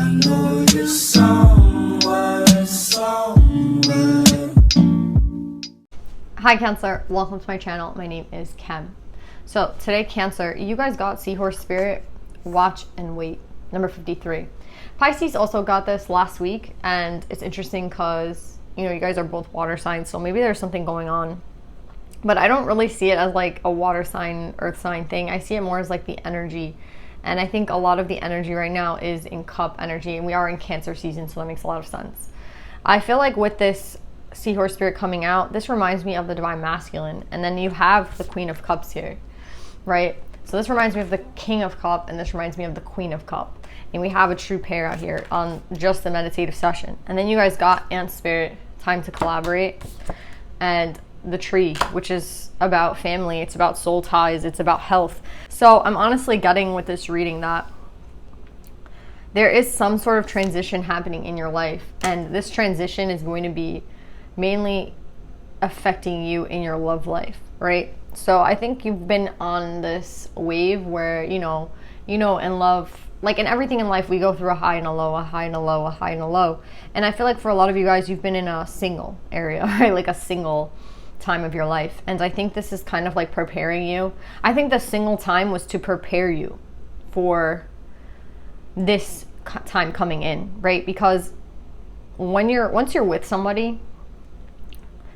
know you're somewhere. Hi Cancer, welcome to my channel. My name is Kem. So today Cancer, you guys got Seahorse Spirit, Watch and Wait, number 53. Pisces also got this last week, and it's interesting because, you know, you guys are both water signs, so maybe there's something going on. But I don't really see it as like a water sign, earth sign thing. I see it more as like the energy. And I think a lot of the energy right now is in cup energy, and we are in Cancer season, so that makes a lot of sense. I feel like with this Seahorse Spirit coming out, this reminds me of the Divine Masculine. And then you have the Queen of Cups here, right? So this reminds me of the King of Cup, and this reminds me of the Queen of Cup. And we have a true pair out here on just the meditative session. And then you guys got Ant Spirit, Time to Collaborate, and the Tree, which is about family, it's about soul ties, it's about health. So I'm honestly getting with this reading that there is some sort of transition happening in your life, and this transition is going to be mainly affecting you in your love life, right? So I think you've been on this wave where, you know, in love, like in everything in life, we go through a high and a low, a high and a low, a high and a low. And I feel like for a lot of you guys, you've been in a single area, right? Like a single time of your life. And I think this is kind of like preparing you. I think the single time was to prepare you for this time coming in, right? Because once you're with somebody,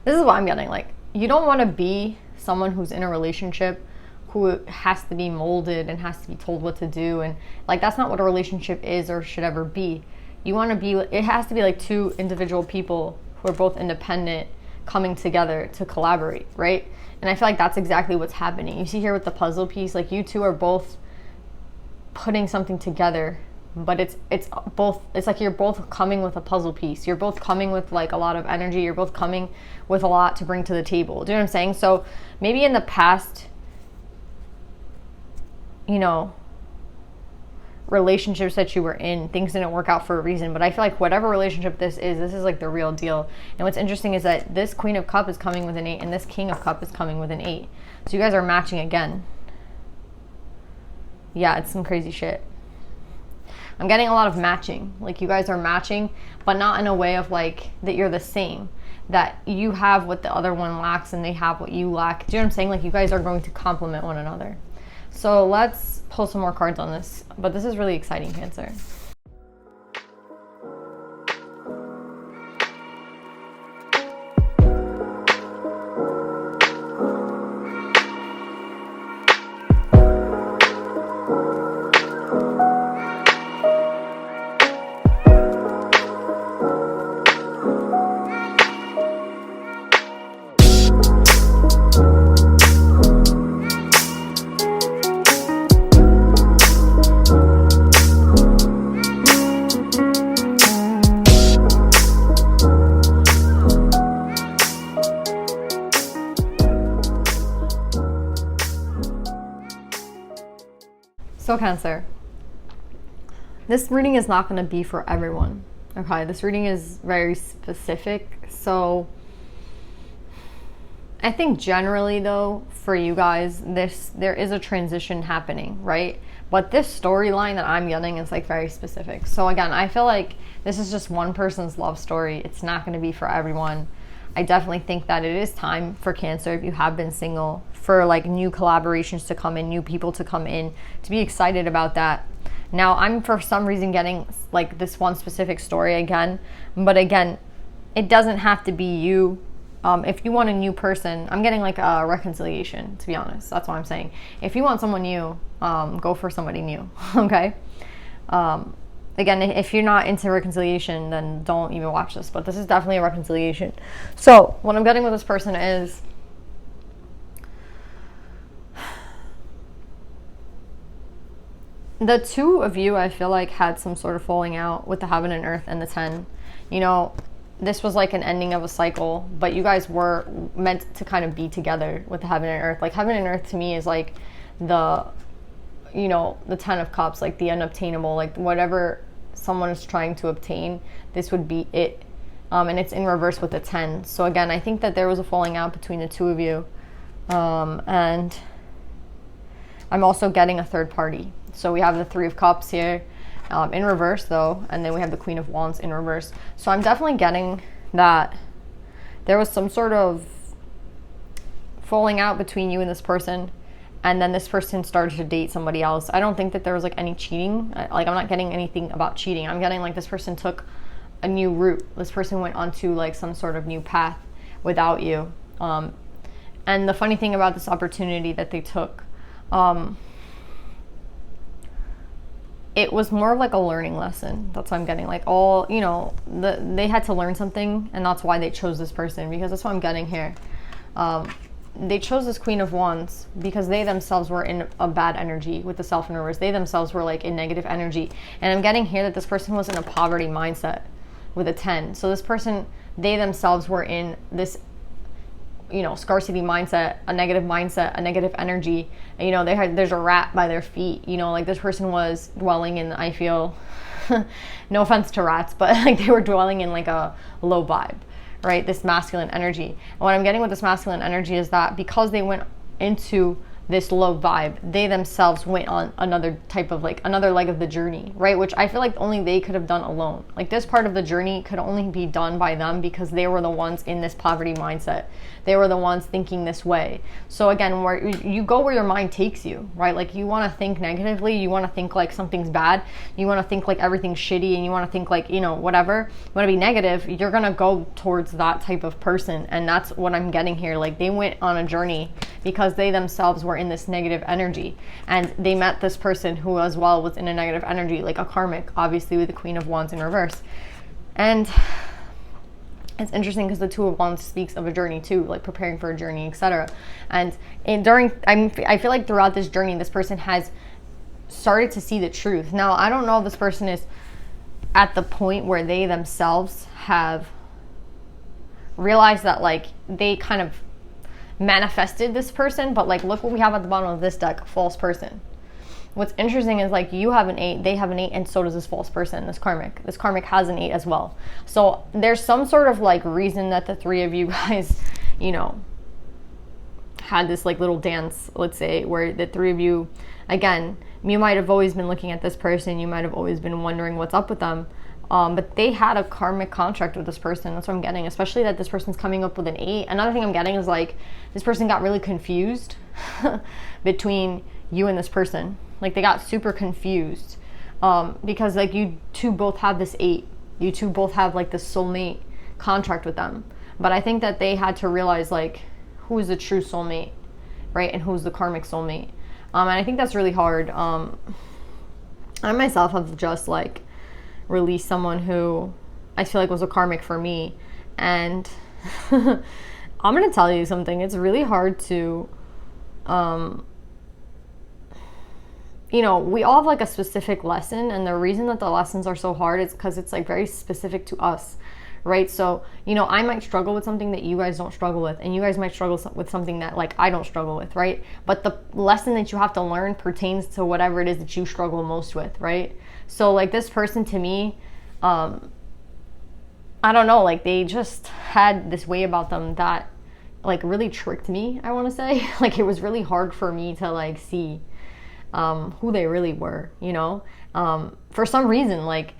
this is what I'm getting, like, you don't want to be someone who's in a relationship who has to be molded and has to be told what to do, and like that's not what a relationship is or should ever be. You want to be, it has to be like two individual people who are both independent coming together to collaborate, right? And I feel like that's exactly what's happening. You see here with the puzzle piece, like you two are both putting something together, but it's like you're both coming with a puzzle piece. You're both coming with like a lot of energy. You're both coming with a lot to bring to the table. Do you know what I'm saying? So maybe in the past, you know, relationships that you were in, things didn't work out for a reason. But I feel like whatever relationship this is like the real deal. And what's interesting is that this Queen of Cup is coming with an 8, and this King of Cup is coming with an 8. So you guys are matching again. Yeah, it's some crazy shit. I'm getting a lot of matching. Like you guys are matching, but not in a way of like that you're the same. That you have what the other one lacks and they have what you lack. Do you know what I'm saying? Like you guys are going to complement one another. So let's pull some more cards on this. But this is really exciting, Cancer. So Cancer, this reading is not going to be for everyone, okay? This reading is very specific. So I think generally though, for you guys, there is a transition happening, right? But this storyline that I'm getting is like very specific. So again, I feel like this is just one person's love story. It's not going to be for everyone. I definitely think that it is time for Cancer, if you have been single, for like new collaborations to come in, new people to come in, to be excited about that. Now, I'm for some reason getting like this one specific story again, but again, it doesn't have to be you. If you want a new person, I'm getting like a reconciliation, to be honest. That's what I'm saying. If you want someone new, go for somebody new, okay? Again, if you're not into reconciliation, then don't even watch this. But this is definitely a reconciliation. So what I'm getting with this person is the two of you, I feel like, had some sort of falling out with the Heaven and Earth and the 10. You know, this was like an ending of a cycle, but you guys were meant to kind of be together with the Heaven and Earth. Like Heaven and Earth to me is like the, you know, the 10 of Cups, like the unobtainable, like whatever someone is trying to obtain, this would be it. And it's in reverse with the 10. So again, I think that there was a falling out between the two of you. And I'm also getting a third party. So we have the 3 of Cups here, in reverse though, and then we have the Queen of Wands in reverse. So I'm definitely getting that there was some sort of falling out between you and this person, and then this person started to date somebody else. I don't think that there was like any cheating. Like, I'm not getting anything about cheating. I'm getting like this person took a new route. This person went onto like some sort of new path without you. And the funny thing about this opportunity that they took, it was more of like a learning lesson. That's what I'm getting. Like, all, you know, they had to learn something, and that's why they chose this person, because that's what I'm getting here. They chose this Queen of Wands because they themselves were in a bad energy with the Self in reverse. They themselves were like in negative energy. And I'm getting here that this person was in a poverty mindset with a 10. So this person, they themselves were in this, you know, scarcity mindset, a negative energy. And, you know, there's a rat by their feet. You know, like this person was dwelling in, I feel, no offense to rats, but like they were dwelling in like a low vibe. Right, this masculine energy. And what I'm getting with this masculine energy is that because they went into this low vibe, they themselves went on another type of like another leg of the journey, right? Which I feel like only they could have done alone. Like, this part of the journey could only be done by them because they were the ones in this poverty mindset. They were the ones thinking this way. So again, where you go where your mind takes you, right? Like, you want to think negatively, you want to think like something's bad, you want to think like everything's shitty, and you want to think like, you know, whatever, you want to be negative, you're going to go towards that type of person. And that's what I'm getting here. Like, they went on a journey because they themselves were in this negative energy, and they met this person who as well was in a negative energy, like a karmic, obviously, with the Queen of Wands in reverse. And it's interesting because the Two of Wands speaks of a journey too, like preparing for a journey, etc. And I feel like throughout this journey, this person has started to see the truth. Now, I don't know if this person is at the point where they themselves have realized that like they kind of manifested this person, but like, look what we have at the bottom of this deck: false person. What's interesting is like, you have an 8, they have an 8, and so does this false person, this karmic. This karmic has an 8 as well. So there's some sort of like reason that the three of you guys, you know, had this like little dance, let's say, where the three of you, again, you might have always been looking at this person, you might have always been wondering what's up with them. But they had a karmic contract with this person. That's what I'm getting, especially that this person's coming up with an 8. Another thing I'm getting is like, this person got really confused between you and this person. Like, they got super confused because like, you two both have this 8. You two both have like this soulmate contract with them. But I think that they had to realize like, who is the true soulmate, right? And who's the karmic soulmate. And I think that's really hard. I myself have just like released someone who I feel like was a karmic for me. And I'm going to tell you something. It's really hard to, you know, we all have like a specific lesson, and the reason that the lessons are so hard is because it's like very specific to us, right? So, you know, I might struggle with something that you guys don't struggle with, and you guys might struggle with something that like I don't struggle with, right? But the lesson that you have to learn pertains to whatever it is that you struggle most with, right? So like, this person to me, I don't know, like they just had this way about them that like really tricked me, I want to say. Like, it was really hard for me to like see who they really were, you know? For some reason, like,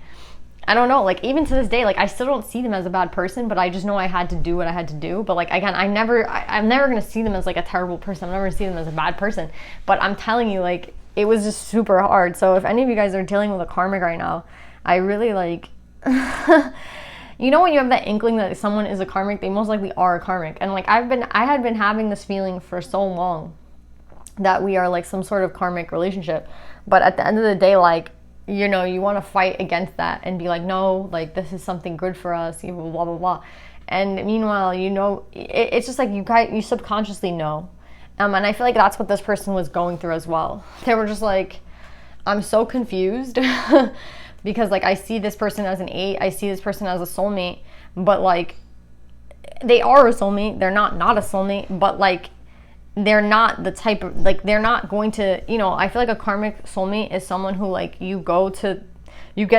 I don't know, like even to this day, like I still don't see them as a bad person, but I just know I had to do what I had to do. But like, again, I'm never going to see them as like a terrible person. I'm never going to see them as a bad person. But I'm telling you, like, it was just super hard. So if any of you guys are dealing with a karmic right now, I really like, you know, when you have that inkling that someone is a karmic, they most likely are a karmic. And like, I had been having this feeling for so long that we are like some sort of karmic relationship. But at the end of the day, like, you know, you want to fight against that and be like, no, like this is something good for us, blah, blah, blah. And meanwhile, you know, it's just like you subconsciously know. And I feel like that's what this person was going through as well. They were just like, I'm so confused because like, I see this person as an 8, I see this person as a soulmate, but like, they are a soulmate, they're not a soulmate, but like, they're not the type of, like, they're not going to, you know, I feel like a karmic soulmate is someone who like, you get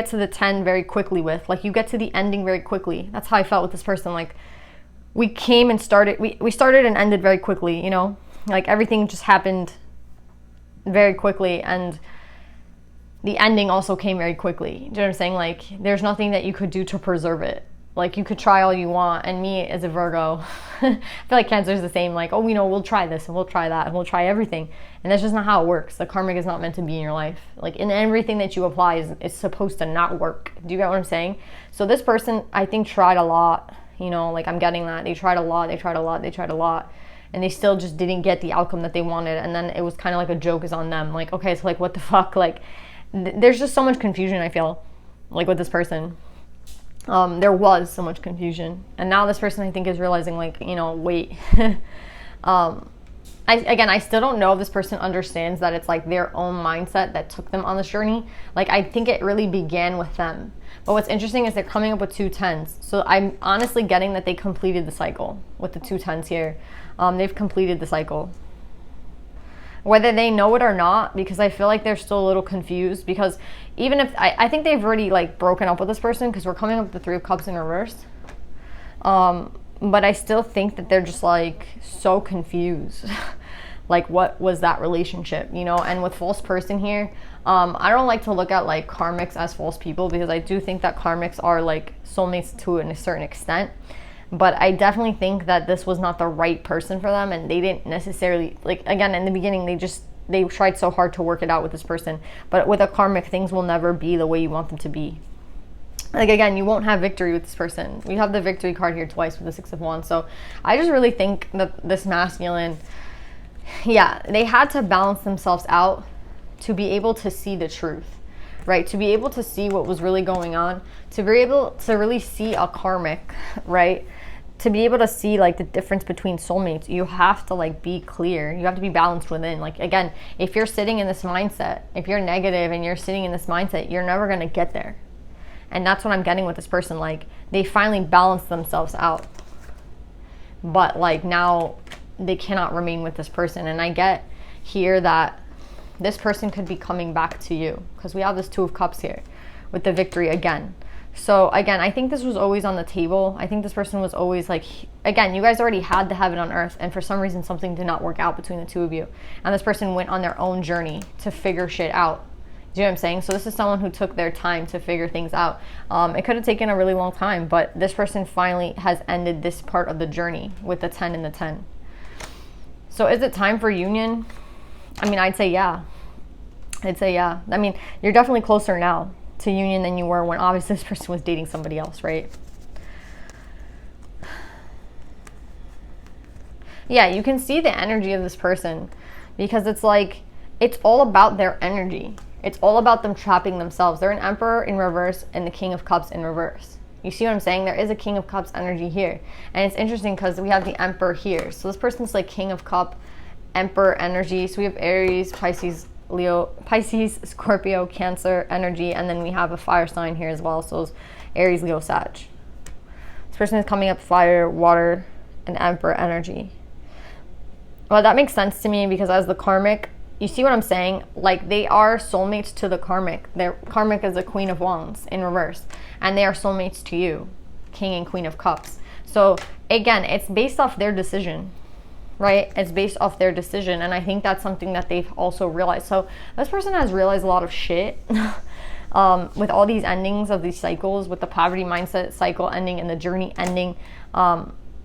to the 10 very quickly with, like, you get to the ending very quickly. That's how I felt with this person. Like, we came and started, we started and ended very quickly, you know, like everything just happened very quickly. And the ending also came very quickly. Do you know what I'm saying? Like, there's nothing that you could do to preserve it. Like, you could try all you want, and me as a Virgo, I feel like Cancer is the same. Like, oh, we'll try this, and we'll try that, and we'll try everything. And that's just not how it works. The karmic is not meant to be in your life. Like, in everything that you apply is supposed to not work. Do you get what I'm saying? So this person, I think, tried a lot. Like, I'm getting that. They tried a lot, and they still just didn't get the outcome that they wanted. And then it was kind of like a joke is on them. Like, okay, so like, what the fuck? Like, there's just so much confusion, I feel, like, with this person. There was so much confusion, and now this person, I think, is realizing, like, wait. I still don't know if this person understands that it's like their own mindset that took them on this journey. Like, I think it really began with them. But what's interesting is they're coming up with 2 10s. So I'm honestly getting that they completed the cycle with the 2 10s here. They've completed the cycle. Whether they know it or not, because I feel like they're still a little confused, because even if, I think they've already, like, broken up with this person, because we're coming up with the 3 of Cups in reverse. But I still think that they're just, like, so confused. Like, what was that relationship, And with false person here, I don't like to look at, like, karmics as false people, because I do think that karmics are, like, soulmates to a certain extent. But I definitely think that this was not the right person for them, and they didn't necessarily, like, again, in the beginning, they tried so hard to work it out with this person. But with a karmic, things will never be the way you want them to be. Like, again, you won't have victory with this person. We have the victory card here twice with the 6 of Wands. So I just really think that this masculine, they had to balance themselves out to be able to see the truth, right? To be able to see what was really going on, to be able to really see a karmic, right? To be able to see, like, the difference between soulmates, you have to, like, be clear. You have to be balanced within. Like, again, if you're sitting in this mindset, if you're negative and you're sitting in this mindset, you're never going to get there. And that's what I'm getting with this person. Like, they finally balanced themselves out. But, like, now they cannot remain with this person. And I get here that this person could be coming back to you, because we have this 2 of Cups here with the victory again. So again, I think this was always on the table. I think this person was always, like, again, you guys already had the heaven on earth, and for some reason something did not work out between the 2 of you. And this person went on their own journey to figure shit out. Do you know what I'm saying? So this is someone who took their time to figure things out. It could have taken a really long time, but this person finally has ended this part of the journey with the 10 and the 10. So is it time for union? I mean, I'd say yeah. I mean, you're definitely closer now to union than you were when obviously this person was dating somebody else, right? Yeah, you can see the energy of this person, because it's like, it's all about their energy. It's all about them trapping themselves. They're an Emperor in reverse and the King of Cups in reverse. You see what I'm saying? There is a King of Cups energy here. And it's interesting because we have the Emperor here. So this person's like King of Cup, Emperor energy. So we have Aries, Pisces, Leo, Pisces, Scorpio, Cancer energy, and then we have a fire sign here as well. So it's Aries, Leo, Sag. This person is coming up fire, water, and Emperor energy. Well, that makes sense to me, because as the karmic, you see what I'm saying? Like, they are soulmates to the karmic. Their karmic is the Queen of Wands in reverse, and they are soulmates to you, King and Queen of Cups. So again, it's based off their decision. Right? It's based off their decision. And I think that's something that they've also realized. So this person has realized a lot of shit with all these endings of these cycles, with the poverty mindset cycle ending and the journey ending.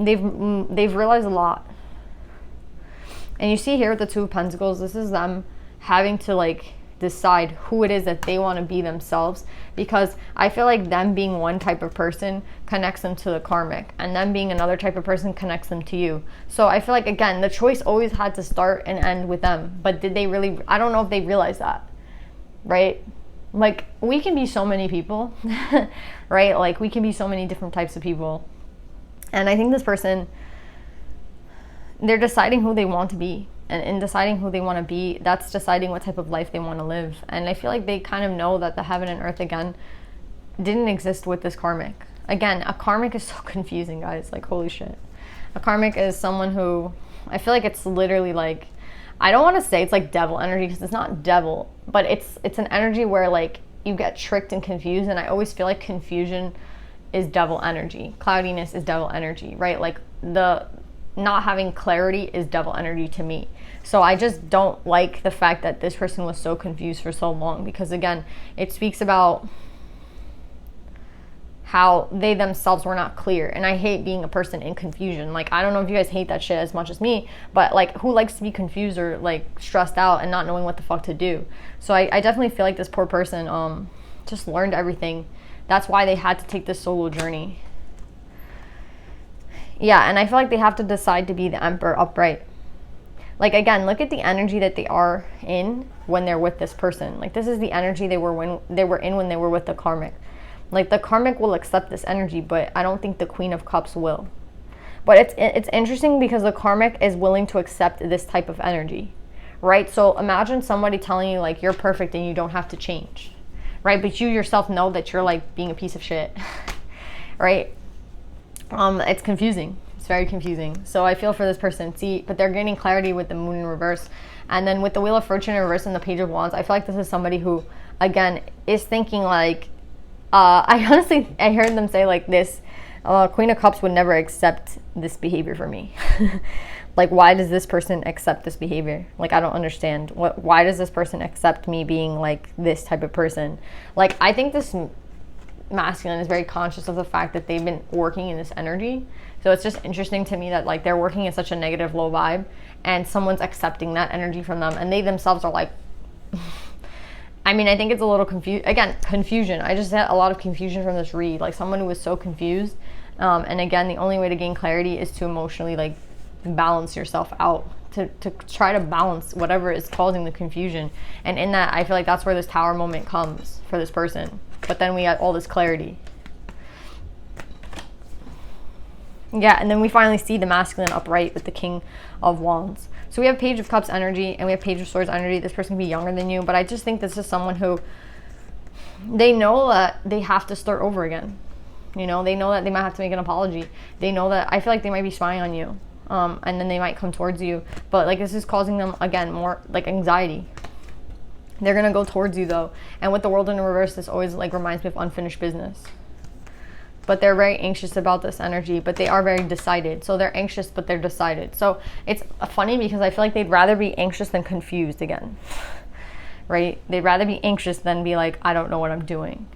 They've realized a lot. And you see here with the 2 of Pentacles, this is them having to, like, decide who it is that they want to be themselves, because I feel like them being one type of person connects them to the karmic, and them being another type of person connects them to you. So I feel like, again, the choice always had to start and end with them. But did they really? I don't know if they realized that, right? Like, we can be so many people, right? Like, we can be so many different types of people. And I think this person, they're deciding who they want to be. And in deciding who they want to be, that's deciding what type of life they want to live. And I feel like they kind of know that the heaven and earth, again, didn't exist with this karmic. Again, a karmic is so confusing, guys. Like, holy shit. A karmic is someone who, I feel like it's literally like, I don't want to say it's like devil energy, because it's not devil, but it's an energy where, like, you get tricked and confused. And I always feel like confusion is devil energy. Cloudiness is devil energy, right? Like, the not having clarity is devil energy to me. So I just don't like the fact that this person was so confused for so long, because again, it speaks about how they themselves were not clear. And I hate being a person in confusion. Like, I don't know if you guys hate that shit as much as me, but like, who likes to be confused or like stressed out and not knowing what the fuck to do? So I definitely feel like this poor person just learned everything. That's why they had to take this solo journey. Yeah, and I feel like they have to decide to be the Emperor upright. Like, again, look at the energy that they are in when they're with this person. Like, this is the energy they were in when they were with the karmic. Like, the karmic will accept this energy, but I don't think the Queen of Cups will. But it's interesting because the karmic is willing to accept this type of energy, right? So imagine somebody telling you, like, you're perfect and you don't have to change, right? But you yourself know that you're, like, being a piece of shit, right? It's confusing. It's very confusing. So I feel for this person. See, but they're gaining clarity with the Moon in reverse. And then with the Wheel of Fortune in reverse and the Page of Wands, I feel like this is somebody who, again, is thinking like, I heard them say like this, Queen of Cups would never accept this behavior for me. Like, why does this person accept this behavior? Like, I don't understand. Why does this person accept me being like this type of person? Like, I think this masculine is very conscious of the fact that they've been working in this energy. So it's just interesting to me that like they're working in such a negative, low vibe, and someone's accepting that energy from them, and they themselves are like, I mean, I think it's a little confusion. I just had a lot of confusion from this read, like someone who was so confused. And again, the only way to gain clarity is to emotionally like balance yourself out, to try to balance whatever is causing the confusion. And in that, I feel like that's where this Tower moment comes for this person. But then we got all this clarity. Yeah, and then we finally see the masculine upright with the King of Wands. So we have Page of Cups energy and we have Page of Swords energy. This person can be younger than you, but I just think this is someone who, they know that they have to start over again. You know, they know that they might have to make an apology. They know that, I feel like they might be spying on you. And then they might come towards you. But like, this is causing them, again, more like anxiety. They're going to go towards you though. And with the World in reverse, this always like reminds me of unfinished business. But they're very anxious about this energy, but they are very decided. So they're anxious, but they're decided. So it's funny because I feel like they'd rather be anxious than confused again, right? They'd rather be anxious than be like, I don't know what I'm doing.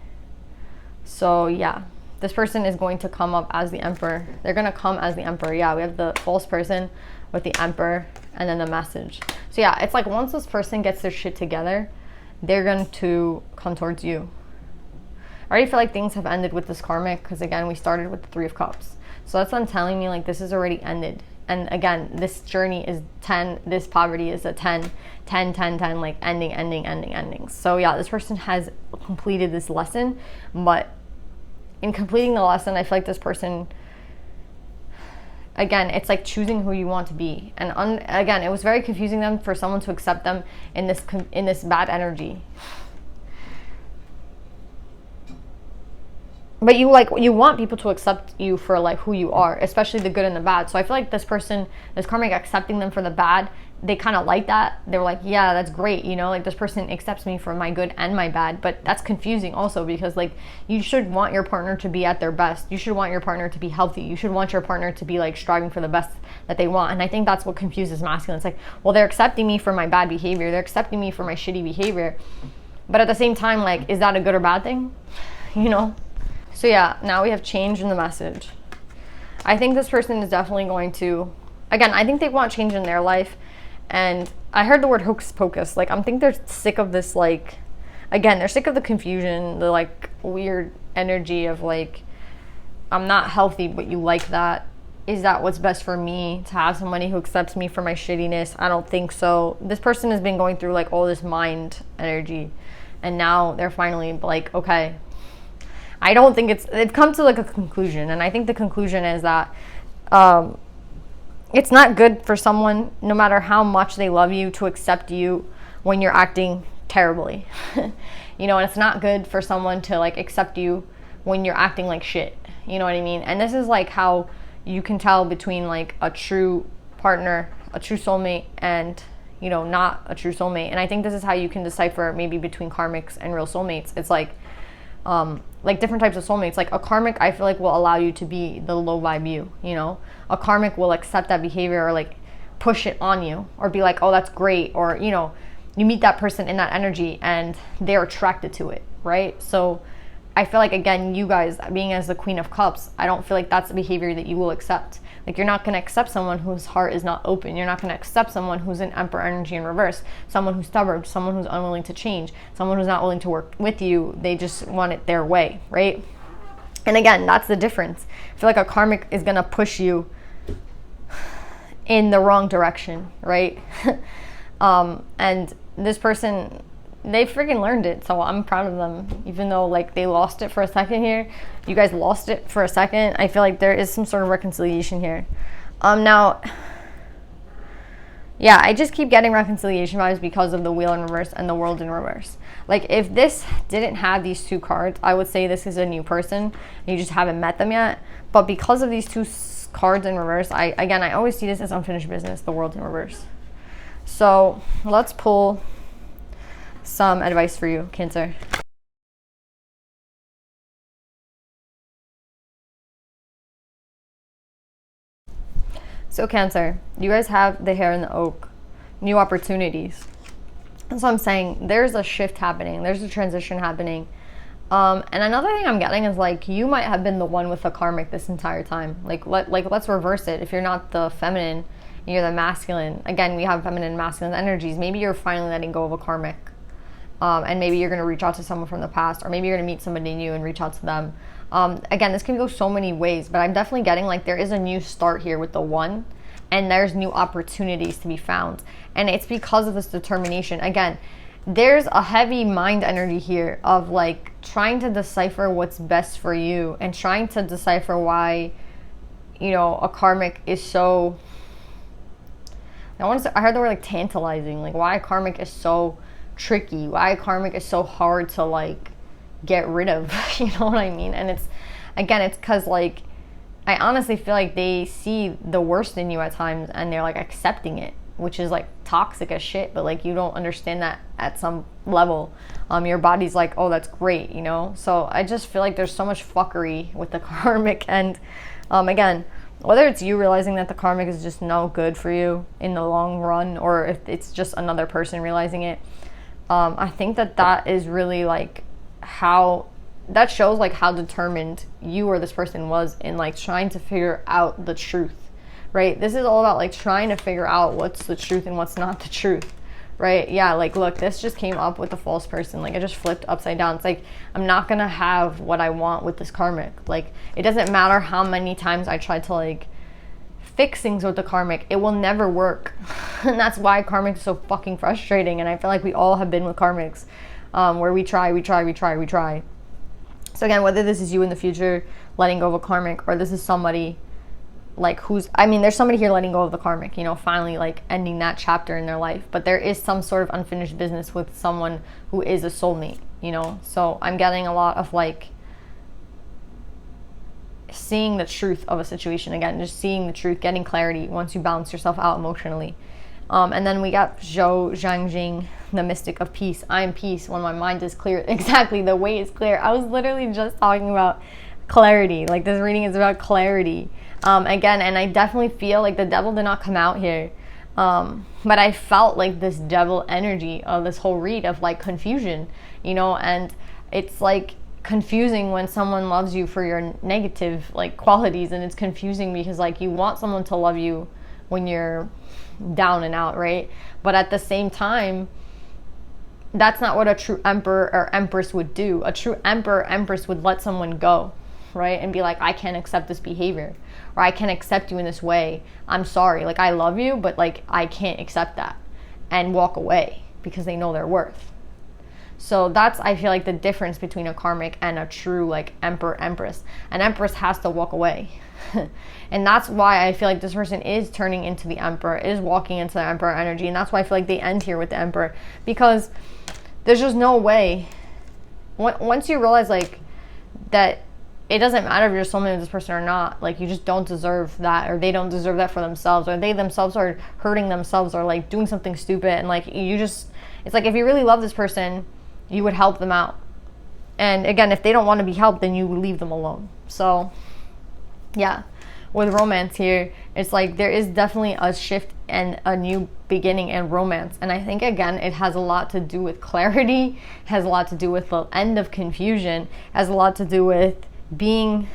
So yeah, this person is going to come up as the Emperor. They're going to come as the Emperor. Yeah, we have the false person with the Emperor and then the message. So yeah, it's like once this person gets their shit together, they're going to come towards you. I already feel like things have ended with this karmic because again, we started with the Three of Cups. So that's them telling me like this is already ended. And again, this journey is 10, this poverty is a 10, 10, 10, 10, like ending. So yeah, this person has completed this lesson, but in completing the lesson, I feel like this person, again, it's like choosing who you want to be. And again, it was very confusing them for someone to accept them in this bad energy. But you want people to accept you for like who you are, especially the good and the bad. So I feel like this person, this karmic, accepting them for the bad, they kind of like that. They were like, yeah, that's great. You know, like this person accepts me for my good and my bad. But that's confusing also because like you should want your partner to be at their best. You should want your partner to be healthy. You should want your partner to be like striving for the best that they want. And I think that's what confuses masculine. It's like, well, they're accepting me for my bad behavior. They're accepting me for my shitty behavior. But at the same time, like, is that a good or bad thing? You know? So yeah, now we have change in the message. I think this person is definitely going to, again, I think they want change in their life. And I heard the word hocus pocus. Like, I think they're sick of this, like, again, they're sick of the confusion, the like weird energy of like, I'm not healthy, but you like that. Is that what's best for me, to have somebody who accepts me for my shittiness? I don't think so. This person has been going through like all this mind energy. And now they're finally like, okay, I don't think it's come to like a conclusion. And I think the conclusion is that it's not good for someone, no matter how much they love you, to accept you when you're acting terribly. You know, and it's not good for someone to like accept you when you're acting like shit. You know what I mean? And this is like how you can tell between like a true partner, a true soulmate, and, you know, not a true soulmate. And I think this is how you can decipher maybe between karmics and real soulmates. It's like, like different types of soulmates. Like a karmic, I feel like will allow you to be the low vibe you, you know? A karmic will accept that behavior or like push it on you or be like, oh, that's great. Or, you know, you meet that person in that energy and they're attracted to it, right? So I feel like, again, you guys being as the Queen of Cups, I don't feel like that's the behavior that you will accept. Like, you're not going to accept someone whose heart is not open. You're not going to accept someone who's in Emperor energy in reverse, someone who's stubborn, someone who's unwilling to change, someone who's not willing to work with you. They just want it their way, right? And again, that's the difference. I feel like a karmic is going to push you in the wrong direction, right? And this person, they freaking learned it, so I'm proud of them. Even though like they lost it for a second here, you guys lost it for a second, I feel like there is some sort of reconciliation here. Now, yeah, I just keep getting reconciliation vibes because of the Wheel in reverse and the World in reverse. Like, if this didn't have these two cards, I would say this is a new person. You just haven't met them yet. But because of these two cards in reverse, I always see this as unfinished business, the World in reverse. So let's pull some advice for you, Cancer. So Cancer, you guys have the Hare and the Oak, new opportunities. That's what I'm saying. There's a shift happening. There's a transition happening. And another thing I'm getting is like, you might have been the one with the karmic this entire time. Let's reverse it. If you're not the feminine, you're the masculine. Again, we have feminine and masculine energies. Maybe you're finally letting go of a karmic. And maybe you're going to reach out to someone from the past, or maybe you're going to meet somebody new and reach out to them. Again, this can go so many ways, but I'm definitely getting like there is a new start here with the one, and there's new opportunities to be found. And it's because of this determination. Again, there's a heavy mind energy here of like trying to decipher what's best for you and trying to decipher why, you know, a karmic is so, I heard the word like tantalizing, like why a karmic is so tricky, why a karmic is so hard to like get rid of, you know what I mean? And it's, again, it's because like I honestly feel like they see the worst in you at times and they're like accepting it, which is like toxic as shit, but like you don't understand that at some level. Your body's like, oh, that's great, you know? So I just feel like there's so much fuckery with the karmic. And again, whether it's you realizing that the karmic is just no good for you in the long run, or if it's just another person realizing it, I think that is really like how that shows like how determined you or this person was in like trying to figure out the truth, right? This is all about like trying to figure out what's the truth and what's not the truth, right? Yeah, like look, this just came up with the false person. Like I just flipped upside down. It's like I'm not gonna have what I want with this karmic. Like it doesn't matter how many times I try to like fix things with the karmic, it will never work. And that's why karmic is so fucking frustrating. And I feel like we all have been with karmics, where we try. So again, whether this is you in the future letting go of a karmic, or this is somebody like there's somebody here letting go of the karmic, you know, finally like ending that chapter in their life. But there is some sort of unfinished business with someone who is a soulmate, you know. So I'm getting a lot of like seeing the truth of a situation. Again, just seeing the truth, getting clarity once you balance yourself out emotionally. And then we got Zhou Zhangjing, the mystic of peace. I am peace when my mind is clear. Exactly, the way is clear. I was literally just talking about clarity. Like this reading is about clarity. Again, and I definitely feel like the devil did not come out here. But I felt like this devil energy of this whole read of like confusion, you know, and it's like confusing when someone loves you for your negative like qualities, and it's confusing because like you want someone to love you when you're down and out, right? But at the same time, that's not what a true emperor or empress would do. A true emperor or empress would let someone go, right? And be like, I can't accept this behavior, or I can't accept you in this way. I'm sorry, like I love you, but like I can't accept that, and walk away because they know their worth. So that's, I feel like, the difference between a karmic and a true like emperor empress. An empress has to walk away. And that's why I feel like this person is turning into the emperor, is walking into the emperor energy. And that's why I feel like they end here with the emperor, because there's just no way. Once you realize like that it doesn't matter if you're soulmate with this person or not, like you just don't deserve that, or they don't deserve that for themselves, or they themselves are hurting themselves, or like doing something stupid, and like you just, it's like if you really love this person, you would help them out. And again, if they don't want to be helped, then you leave them alone. So yeah, with romance here, it's like there is definitely a shift and a new beginning in romance. And I think, again, it has a lot to do with clarity, has a lot to do with the end of confusion, has a lot to do with being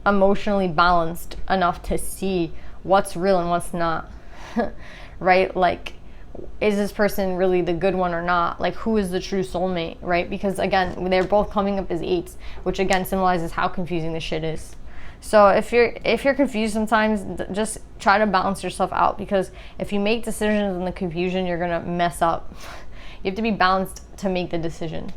emotionally balanced enough to see what's real and what's not. Right? Like, is this person really the good one or not? Like, who is the true soulmate, right? Because again, they're both coming up as 8s, which again symbolizes how confusing this shit is. So if you're confused sometimes, just try to balance yourself out, because if you make decisions in the confusion, you're gonna mess up. You have to be balanced to make the decisions.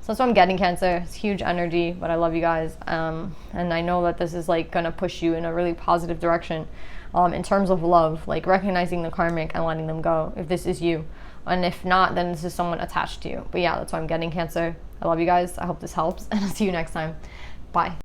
So that's what I'm getting, Cancer. It's huge energy, but I love you guys, and I know that this is like gonna push you in a really positive direction. In terms of love, like recognizing the karmic and letting them go if this is you, and if not, then this is someone attached to you. But yeah, that's what I'm getting, Cancer. I love you guys. I hope this helps, and I'll see you next time. Bye.